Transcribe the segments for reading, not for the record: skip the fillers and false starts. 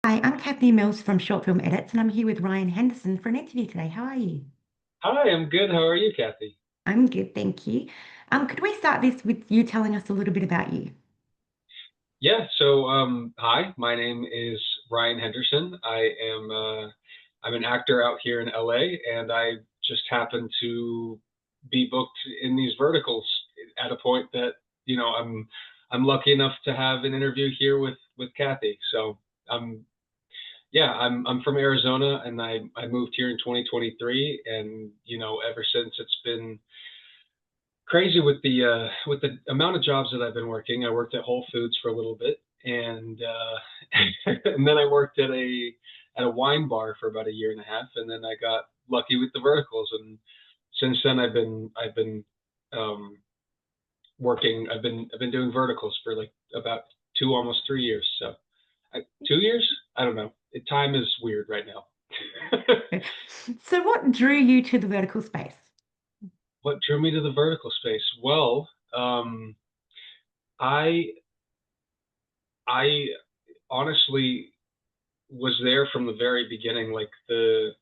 Hi, I'm Kathy Mills from Short Film Edits, and I'm here with Ryan Henderson for an interview today. How are you? Hi, I'm good. How are you, Kathy? I'm good, thank you. Could we start this with you telling us a little bit about you? Hi, my name is Ryan Henderson. I'm an actor out here in LA, and I just happen to be booked in these verticals at a point that, I'm lucky enough to have an interview here with Kathy. I'm from Arizona, and I moved here in 2023, and ever since it's been crazy with the amount of jobs that I've been working. I worked at Whole Foods for a little bit, and and then I worked at a wine bar for about a year and a half, and then I got lucky with the verticals. And since then, I've been um, working. I've been doing verticals for like about almost 3 years. 2 years? I don't know. Time is weird right now. So, what drew you to the vertical space? What drew me to the vertical space? Well, I I honestly was there from the very beginning. Like the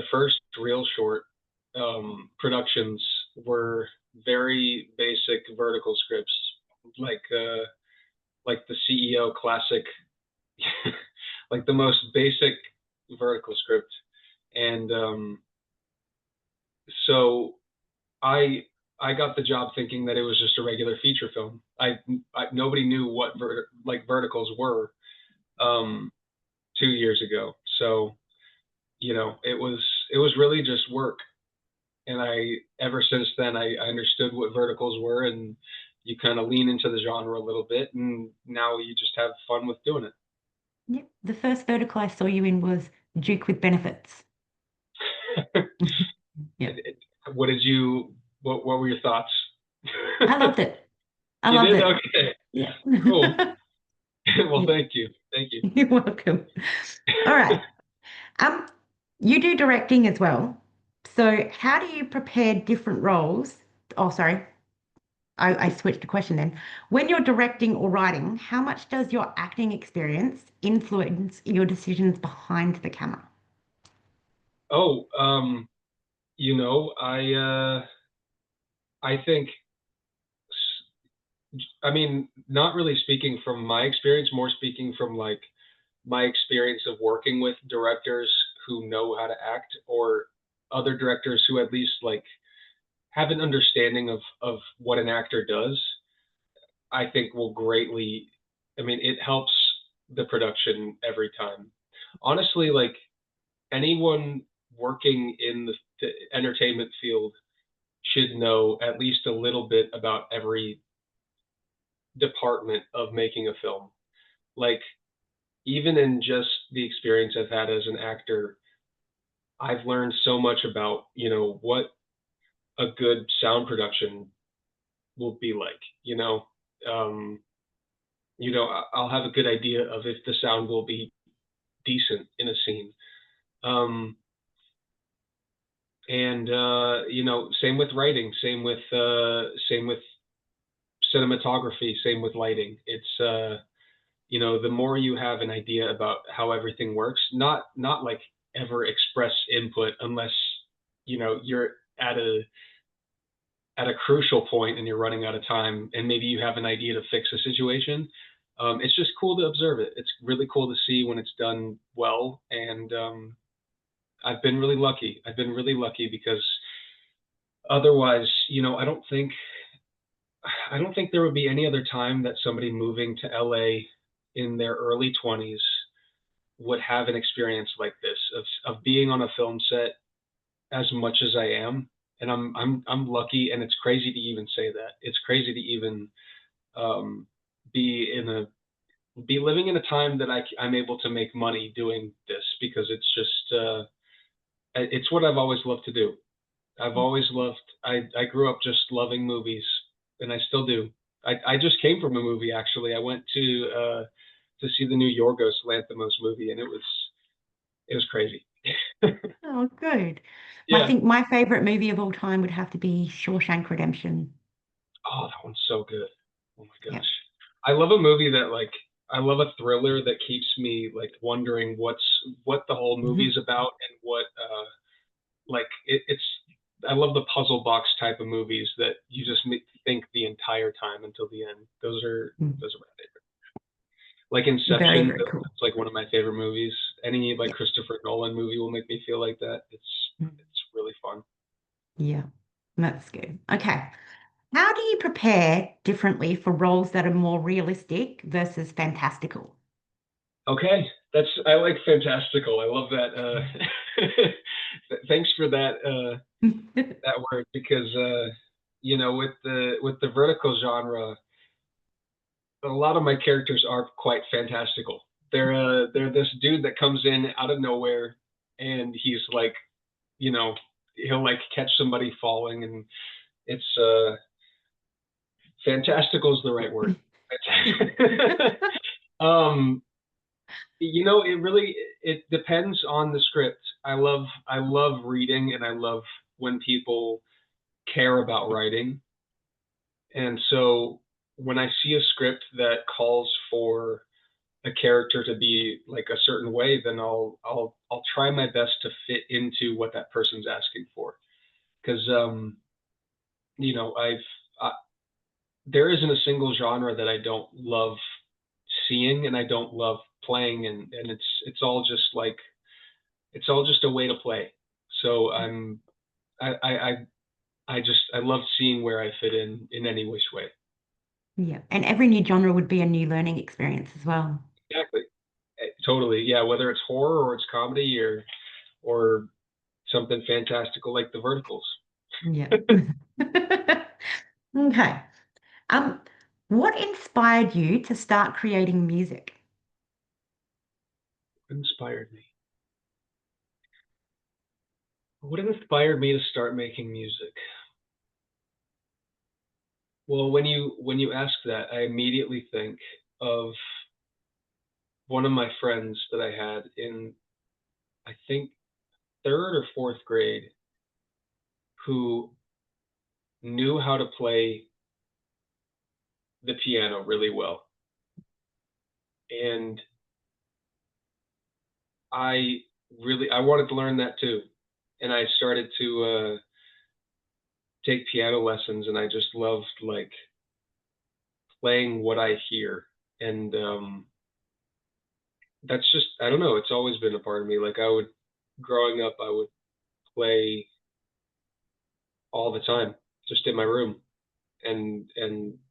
first real short productions were very basic vertical scripts, like uh, like the CEO classic, like the most basic vertical script. And so I I got the job thinking that it was just a regular feature film. Nobody knew what verticals were um, 2 years ago. So it was really just work. And ever since then, I understood what verticals were, and you kind of lean into the genre a little bit, and now you just have fun with doing Yep. The first vertical I saw you in was Duke with Benefits. it. Yep. What did you? What were your thoughts? I loved it. I You loved did? it. Okay, Yeah. cool. Well, Yeah. thank you, thank you. You're welcome. All right. Um, you do directing as well. So, how do you prepare different roles? Oh, sorry. I switched the question then. When you're directing or writing, how much does your acting experience influence your decisions behind the camera? Oh, I think, I mean, not really speaking from my experience, more speaking from like my experience of working with directors who know how to act, or other directors who at least like have an understanding of what an actor does. I think will greatly, I mean, it helps the production every time. Honestly, like anyone working in the entertainment field should know at least a little bit about every department of making a film. Like, even in just the experience I've had as an actor, I've learned so much about, what a good sound production will be like, um, I'll have a good idea of if the sound will be decent in a scene. Um, and same with writing, same with cinematography, same with lighting. It's the more you have an idea about how everything works, not like ever express input unless you're at a crucial point and you're running out of time, and maybe you have an idea to fix a situation. It's just cool to observe it. It's really cool to see when it's done well. And I've been really lucky because otherwise, I don't think there would be any other time that somebody moving to LA in their early 20s would have an experience like this of being on a film set as much as I am. And I'm lucky, and it's crazy to even say that. It's crazy to even um, be in a be living in a time that I'm able to make money doing this, because it's just it's what I've always loved to do. I've always loved. I grew up just loving movies, and I still do. I just came from a movie, actually. I went to see the new Yorgos Lanthimos movie, and it was crazy. Oh, good. I Yeah. think my favorite movie of all time would have to be Shawshank Redemption. Oh, that one's so good. Oh my Yeah. gosh. I love a movie that like I love a thriller that keeps me like wondering what the whole movie is about and what like it's I love the puzzle box type of movies that you just think the entire time until the end. Those are my favorite. Like Very, Inception, very cool. that's like one of my favorite movies. Any like Yeah. Christopher Nolan movie will make me feel like that. Mm. It's really fun. Yeah. That's good. Okay. How do you prepare differently for roles that are more realistic versus fantastical? Okay, that's I like fantastical. I love that. Thanks for that word because with the vertical genre, a lot of my characters are quite fantastical. They're this dude that comes in out of nowhere, and he's like, you know, he'll like catch somebody falling, and it's fantastical is the right word. um, it really it depends on the script. I love reading, and I love when people care about writing. And so when I see a script that calls for a character to be like a certain way, then I'll try my best to fit into what that person's asking for. Because you know, there isn't a single genre that I don't love seeing and I don't love playing, and it's all just like it's all just a way to play. So I I I, I love seeing where I fit in any which way. Yeah. And every new genre would be a new learning experience as well. Exactly. Totally. Yeah. Whether it's horror or it's comedy or something fantastical like the verticals. Yeah. Okay. Um, what inspired you to start creating music? Inspired me. What inspired me to start making music? Well, when you ask that, I immediately think of one of my friends that I had in I think third or fourth grade who knew how to play the piano really well. And I wanted to learn that too. And I started to take piano lessons, and I just loved like playing what I hear. And that's just I don't know, it's always been a part of me. Like growing up I would play all the time, just in my room and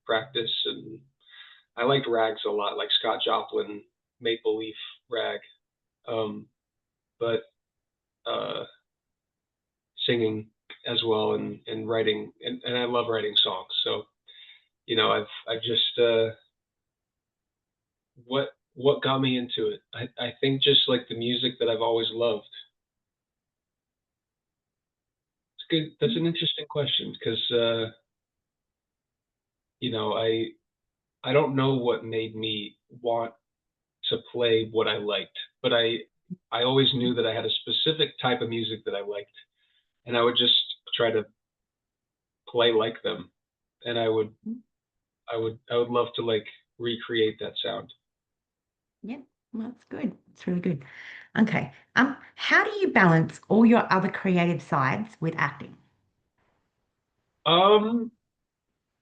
practice. And I liked rags a lot, like Scott Joplin Maple Leaf rag. Um, but uh, singing as well, and writing, and I love writing songs. So I've just what got me into it. I think just like the music that I've always loved. It's good. That's an interesting question because you know I don't know what made me want to play what I liked, but I always knew that I had a specific type of music that I liked, and I would just try to play like them, and I would love to like recreate that sound. Yeah, well, that's good. It's really good. Okay. How do you balance all your other creative sides with acting? Um,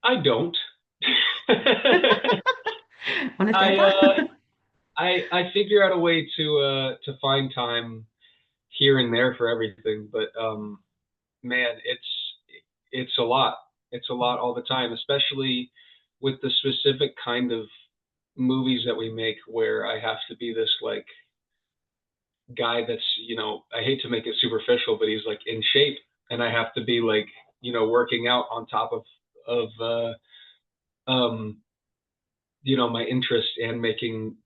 I don't. Honest I answer? uh I figure out a way to find time here and there for everything, but man, it's a lot. It's a lot all the time, especially with the specific kind of movies that we make where I have to be this like guy that's, I hate to make it superficial, but he's like in shape, and I have to be like, working out on top of um my interest, and making,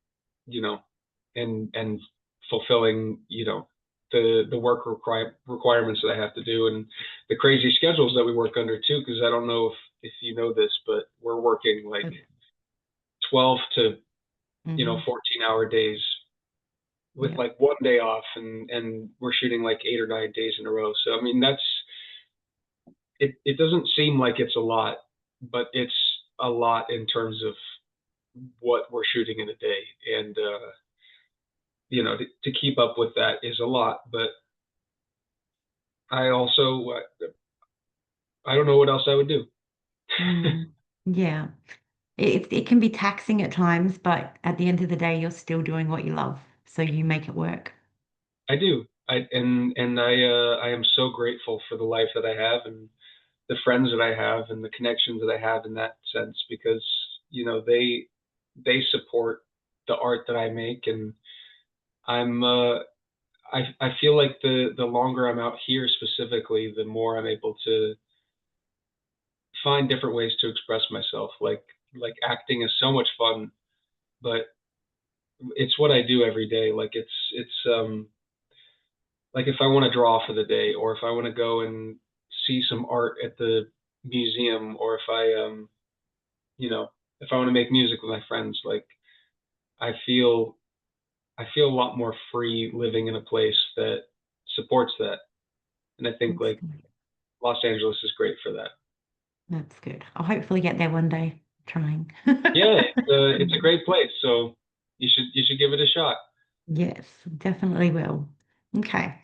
you know, and fulfilling, the requirements that I have to do, and the crazy schedules that we work under too. Because I don't know if you know this, but we're working like 12 to Hmm. 14-hour days with Yeah. like one day off, and we're shooting like 8 or 9 days in a row. So I mean it doesn't seem like it's a lot, but it's a lot in terms of what we're shooting in a day. And, to keep up with that is a lot, but I also, I don't know what else I would do. Mm, yeah. It can be taxing at times, but at the end of the day, you're still doing what you love. So you make it work. I do. I am so grateful for the life that I have and the friends that I have and the connections that I have in that sense because, they support the art that I make and I'm I feel like the longer I'm out here specifically, the more I'm able to find different ways to express myself. Like acting is so much fun, but it's what I do every day. Like it's like if I want to draw for the day or if I want to go and see some art at the museum or if you know, if I want to make music with my friends, like I feel I feel a lot more free living in a place that supports that. And I think That's like good. Los Angeles is great for that. That's good. I'll hopefully get there one day. Trying. Yeah, it's a great place, so you should give it a shot. Yes, definitely will. Okay.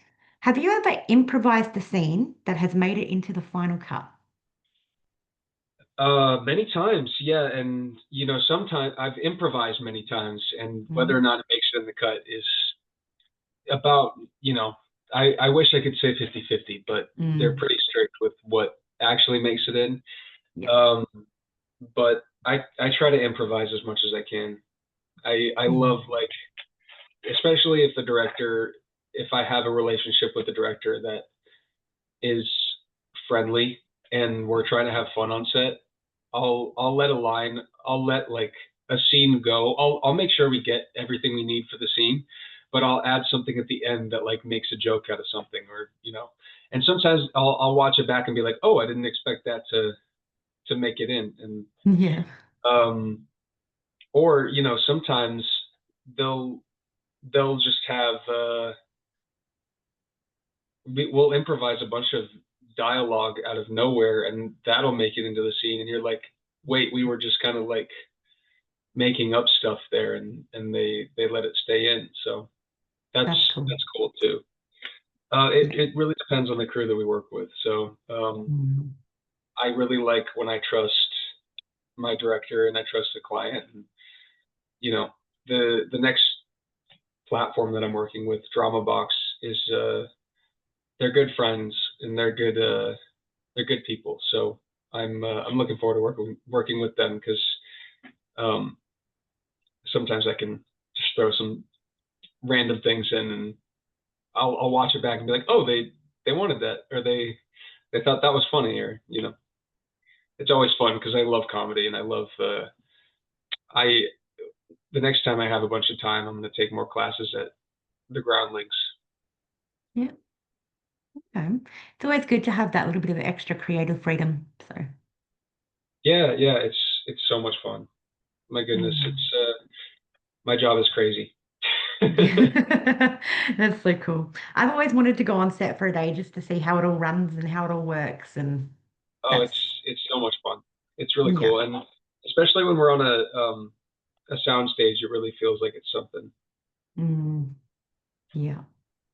Have you ever improvised a scene that has made it into the final cut? Many times, yeah, and sometimes I've improvised many times, and whether or Mm, not it makes it in the cut is about, I wish I could say 50-50, but they're mm, pretty strict with what actually makes it in. yeah. Um, but I try to improvise as much as I can. I love Mm, like, especially if I have a relationship with the director that is friendly and we're trying to have fun on set, I'll let like a scene go. I'll make sure we get everything we need for the scene, but I'll add something at the end that like makes a joke out of something or and sometimes I'll watch it back and be like, "Oh, I didn't expect that to make it in." And yeah. um or sometimes they'll they'll just have we'll improvise a bunch of dialogue out of nowhere and that'll make it into the scene and you're like, wait, we were just kind of like making up stuff there and they let it stay in, so that's That's cool. that's cool too. it, Yeah. it really depends on the crew that we work with, so Mm, I really like when I trust my director and I trust the client and you know the next platform that I'm working with, Drama Box, is they're good friends and they're good people. So I'm looking forward to working with them because um, sometimes I can just throw some random things in and I'll watch it back and be like, oh, they wanted that or they thought that was funny or it's always fun because I love comedy and I love I the next time I have a bunch of time I'm going to take more classes at the Groundlings. yeah. Okay. It's always good to have that little bit of extra creative freedom. So, Yeah, yeah, it's so much fun. My goodness, mm. it's my job is crazy. That's so cool. I've always wanted to go on set for a day just to see how it all runs and how it all works. And Oh, that's, it's so much fun. It's really yeah. cool, and especially when we're on a sound stage, it really feels like it's something. Mm, yeah.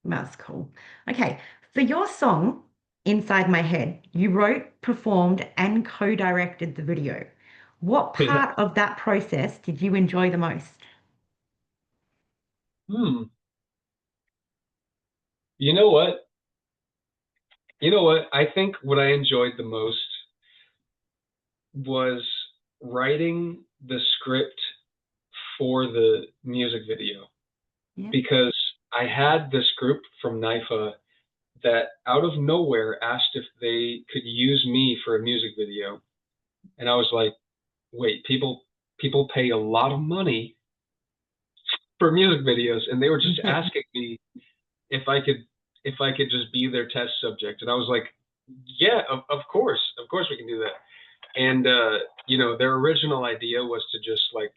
That's cool. Okay. For your song, Inside My Head, you wrote, performed, and co-directed the video. What Yeah. part of that process did you enjoy the most? Hmm. You know what? You know what? I think what I enjoyed the most was writing the script for the music video Yeah. because I had this group from NIFA that out of nowhere asked if they could use me for a music video, and I was like, wait, people pay a lot of money for music videos, and they were just Yeah. asking me if I could if I could just be their test subject, and I was like, yeah, of course we can do that. And their original idea was to just like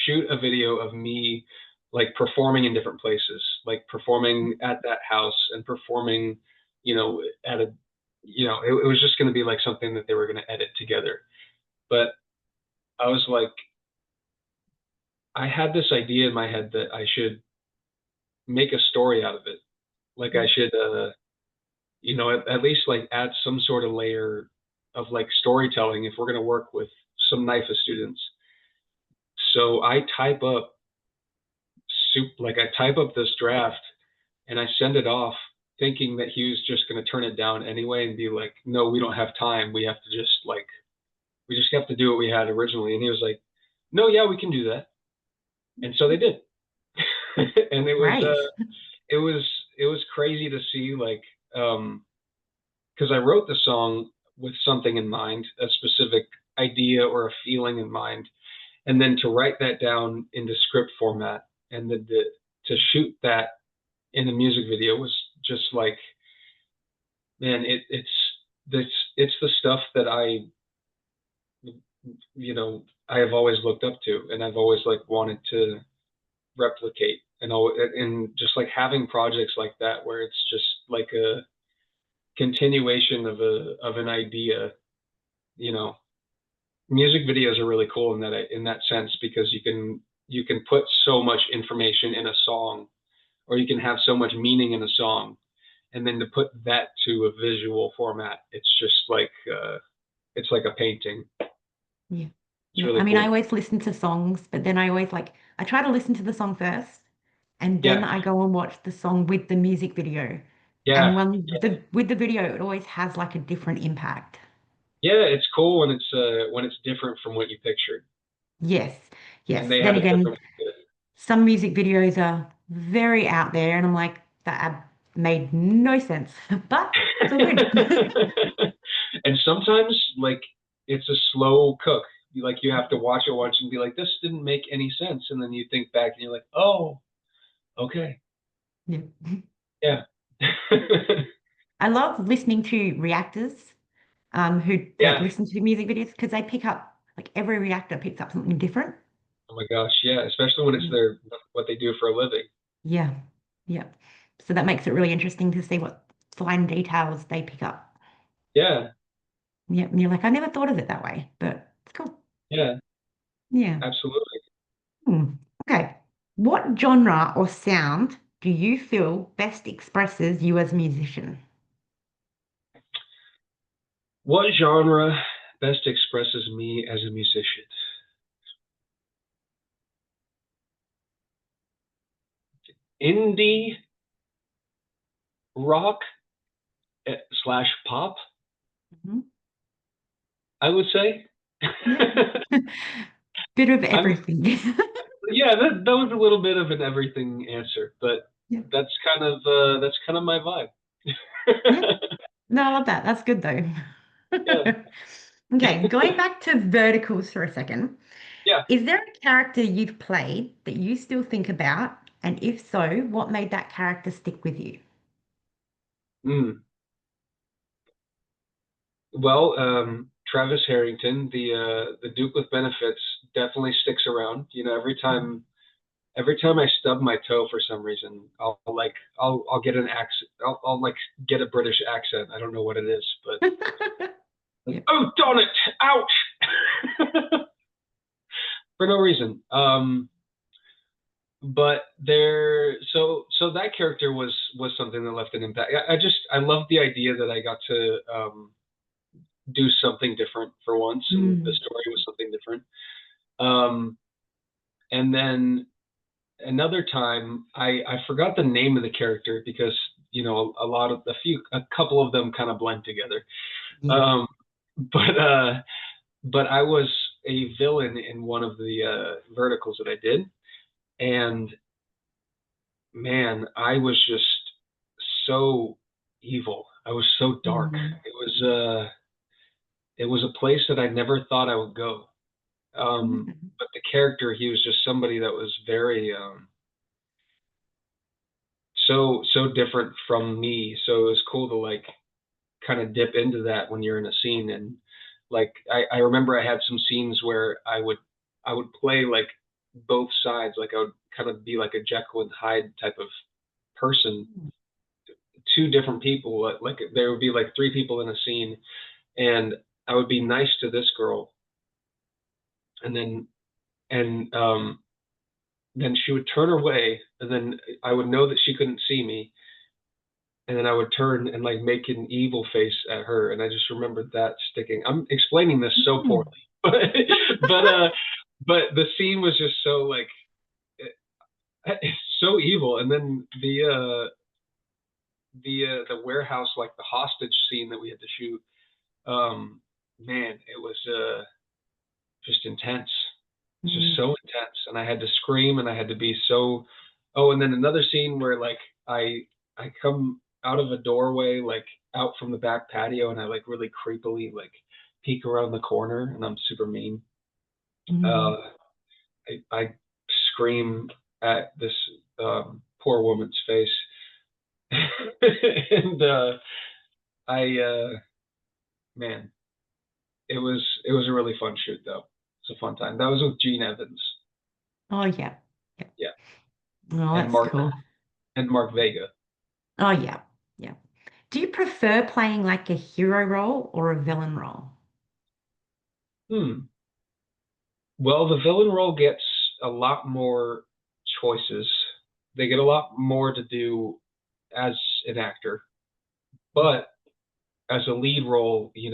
shoot a video of me like performing in different places, like performing at that house and performing, at a, it was just going to be like something that they were going to edit together. But I was like, I had this idea in my head that I should make a story out of it. Like I should, at least like add some sort of layer of like storytelling if we're going to work with some NIFA students. So I type up this draft and I send it off thinking that he was just going to turn it down anyway and be like, no, we don't have time. We just have to do what we had originally. And he was like, no, yeah, we can do that. And so they did. And Great. it was, it was crazy to see like, cause I wrote the song with something in mind, a specific idea or a feeling in mind. And then to write that down into script format and to shoot that in a music video was just like, man, this, it's the stuff that I have always looked up to and I've always like wanted to replicate and just like having projects like that where it's just like a continuation of an idea, you know. Music videos are really cool in that sense because you can put so much information in a song or you can have so much meaning in a song and then to put that to a visual format it's just like it's like a painting. Yeah. It's Yeah. really I mean, I cool. always listen to songs, but then I always like, I try to listen to the song first and then Yeah, I go and watch the song with the music video. yeah, And with the video, it always has like a different impact. yeah. It's cool when it's different from what you pictured Yes. and Yes. they Then have a again, different some music videos are very out there, and I'm like, that made no sense, but it's all good. and sometimes like it's a slow cook. You have to watch it once and be like, this didn't make any sense, and then you think back and you're like, oh, okay, Yeah. yeah, I love listening to reactors who that yeah. listen to music videos because they pick up like every reactor picks up something different. Oh my gosh, yeah. Especially when it's Yeah. their what they do for a living. Yeah. Yeah. So that makes it really interesting to see what fine details they pick up. Yeah, Yeah. And you're like, I never thought of it that way, but it's cool. yeah, Yeah. absolutely. Hmm. Okay. What genre or sound do you feel best expresses you as a musician? What genre best expresses me as a musician? Indie rock slash pop, Mhm. I would say. Yeah. Bit of I'm everything. yeah, that was a little bit of an everything answer, but Yeah. that's kind of my vibe. Yeah. No, I love that. That's good though. Yeah, Okay, going back to verticals for a second. yeah. Is there a character you've played that you still think about? And if so, what made that character stick with you? Mm. Well, Travis Harrington, the Duke with benefits, definitely sticks around. You know, every time I stub my toe for some reason, I'll get an accent. I'll like get a British accent. I don't know what it is, but like, Yeah. oh darn it, ouch, for no reason. But so that character was something that left an impact. I love the idea that I got to do something different for once, and the Mm. story was something different. Um, and then another time, I forgot the name of the character because a couple of them kind of blend together. Yeah. Um, but but I was a villain in one of the verticals that I did, and man, I was just so evil. I was so dark. Mm. It was a place that I never thought I would go. But the character, he was just somebody that was very so different from me. So it was cool to like kind of dip into that when you're in a scene. And like I remember I had some scenes where I would play like both sides. Like I would kind of be like a Jekyll and Hyde type of person, two different people. Like there would be like three people in a scene, and I would be nice to this girl, and then and then she would turn away, and then I would know that she couldn't see me, and then I would turn and like make an evil face at her, and I just remembered that sticking. I'm explaining this so poorly, Mm. but but but the scene was just so like it's so evil, and then the warehouse, like the hostage scene that we had to shoot, man, it was just intense. It's just Mm. so intense, and I had to scream, and I had to be so. Oh, and then another scene where like I come out of a doorway, like out from the back patio, and I like really creepily like peek around the corner, and I'm super mean. Mm. Uh, I scream at this poor woman's face, and I man, it was a really fun shoot though. It's a fun time. That was with Gene Evans, Oh yeah. Yeah. yeah, Oh, and that's Mark cool. and Mark Vega. Oh yeah. Yeah. Do you prefer playing like a hero role or a villain role? Hmm. Well, the villain role gets a lot more choices. They get a lot more to do as an actor. But as a lead role, you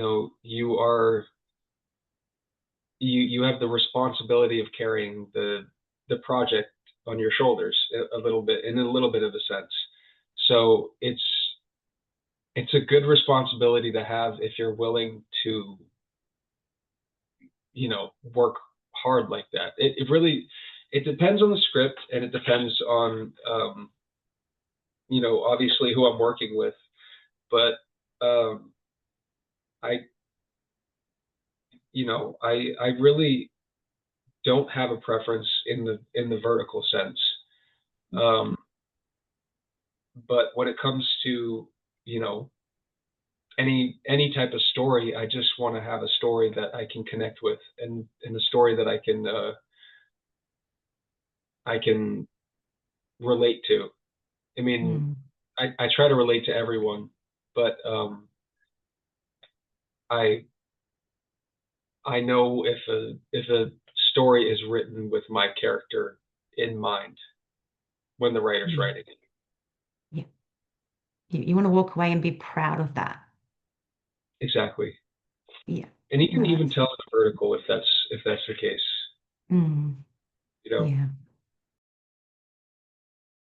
have the responsibility of carrying the project on your shoulders a little bit, in a little bit of a sense. So it's a good responsibility to have if you're willing to, work hard like that. It really it depends on the script, and it depends on obviously who I'm working with. But um I I really don't have a preference in the vertical sense. Um but when it comes to, you know, any type of story, I just want to have a story that I can connect with, and a story that I can relate to. I mean, Mm. I try to relate to everyone, but I I know if a story is written with my character in mind when the writer's Yeah. writing it. Yeah. You want to walk away and be proud of that. Exactly. Yeah. And you can No, even that's tell in the vertical if that's the case. mm, You know, yeah.